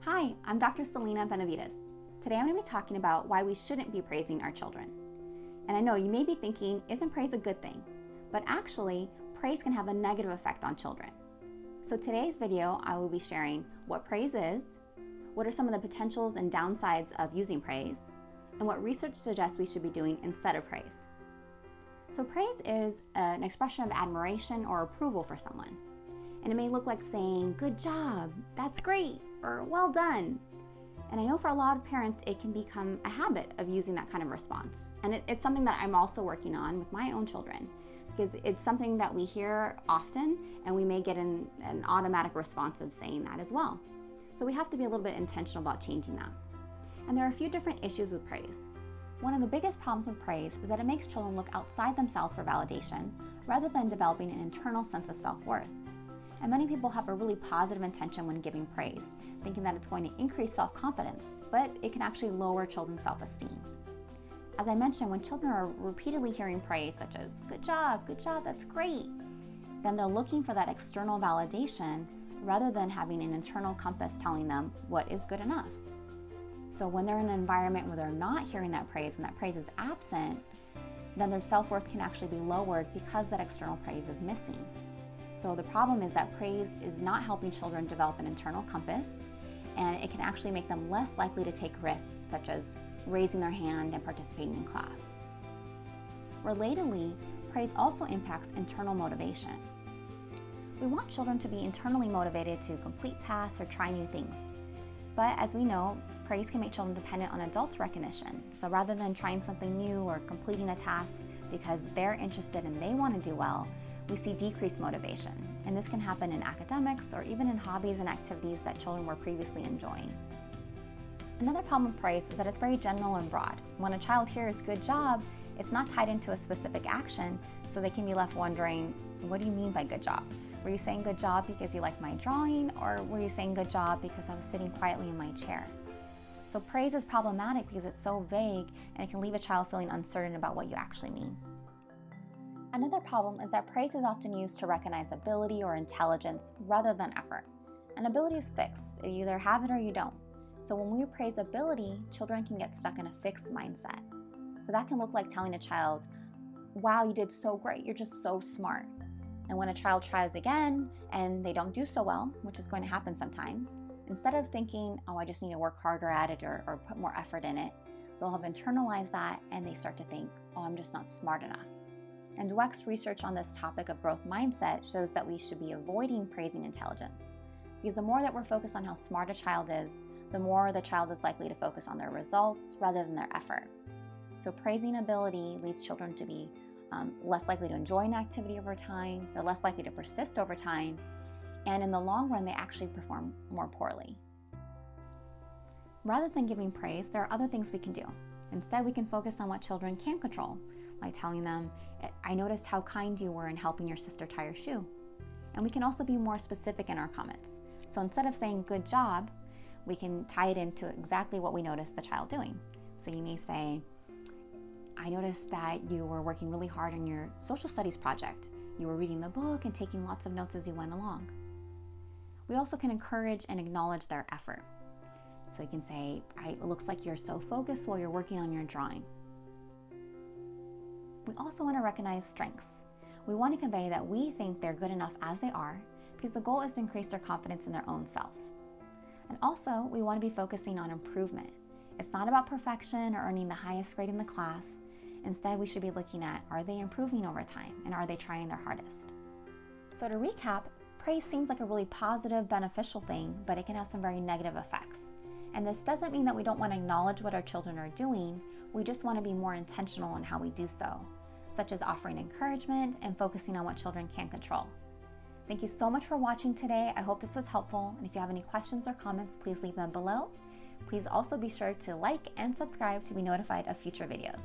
Hi, I'm Dr. Selena Benavides. Today I'm going to be talking about why we shouldn't be praising our children. And I know you may be thinking, isn't praise a good thing? But actually, praise can have a negative effect on children. So today's video, I will be sharing what praise is, what are some of the potentials and downsides of using praise, and what research suggests we should be doing instead of praise. So praise is an expression of admiration or approval for someone. And it may look like saying, good job, that's great, or well done. And I know for a lot of parents, it can become a habit of using that kind of response. And it's something that I'm also working on with my own children, because it's something that we hear often, and we may get an automatic response of saying that as well. So we have to be a little bit intentional about changing that. And there are a few different issues with praise. One of the biggest problems with praise is that it makes children look outside themselves for validation, rather than developing an internal sense of self-worth. And many people have a really positive intention when giving praise, thinking that it's going to increase self-confidence, but it can actually lower children's self-esteem. As I mentioned, when children are repeatedly hearing praise such as, good job, that's great, then they're looking for that external validation rather than having an internal compass telling them what is good enough. So when they're in an environment where they're not hearing that praise, when that praise is absent, then their self-worth can actually be lowered because that external praise is missing. So the problem is that praise is not helping children develop an internal compass, and it can actually make them less likely to take risks, such as raising their hand and participating in class. Relatedly, praise also impacts internal motivation. We want children to be internally motivated to complete tasks or try new things. But as we know, praise can make children dependent on adults' recognition. So rather than trying something new or completing a task because they're interested and they want to do well, we see decreased motivation. And this can happen in academics or even in hobbies and activities that children were previously enjoying. Another problem with praise is that it's very general and broad. When a child hears good job, it's not tied into a specific action, so they can be left wondering, what do you mean by good job? Were you saying good job because you liked my drawing, or were you saying good job because I was sitting quietly in my chair? So praise is problematic because it's so vague, and it can leave a child feeling uncertain about what you actually mean. Another problem is that praise is often used to recognize ability or intelligence rather than effort. And ability is fixed. You either have it or you don't. So when we praise ability, children can get stuck in a fixed mindset. So that can look like telling a child, wow, you did so great, you're just so smart. And when a child tries again and they don't do so well, which is going to happen sometimes, instead of thinking, oh, I just need to work harder at it or put more effort in it, they'll have internalized that and they start to think, oh, I'm just not smart enough. And Dweck's research on this topic of growth mindset shows that we should be avoiding praising intelligence. Because the more that we're focused on how smart a child is, the more the child is likely to focus on their results rather than their effort. So praising ability leads children to be less likely to enjoy an activity over time, they're less likely to persist over time, and in the long run, they actually perform more poorly. Rather than giving praise, there are other things we can do. Instead, we can focus on what children can control, like telling them, I noticed how kind you were in helping your sister tie her shoe. And we can also be more specific in our comments. So instead of saying good job, we can tie it into exactly what we noticed the child doing. So you may say, I noticed that you were working really hard on your social studies project. You were reading the book and taking lots of notes as you went along. We also can encourage and acknowledge their effort. So you can say, it looks like you're so focused while you're working on your drawing. We also want to recognize strengths. We want to convey that we think they're good enough as they are, because the goal is to increase their confidence in their own self. And also, we want to be focusing on improvement. It's not about perfection or earning the highest grade in the class. Instead, we should be looking at, are they improving over time, and are they trying their hardest? So to recap, praise seems like a really positive, beneficial thing, but it can have some very negative effects. And this doesn't mean that we don't want to acknowledge what our children are doing, we just want to be more intentional in how we do so, such as offering encouragement and focusing on what children can control. Thank you so much for watching today. I hope this was helpful, and if you have any questions or comments, please leave them below. Please also be sure to like and subscribe to be notified of future videos.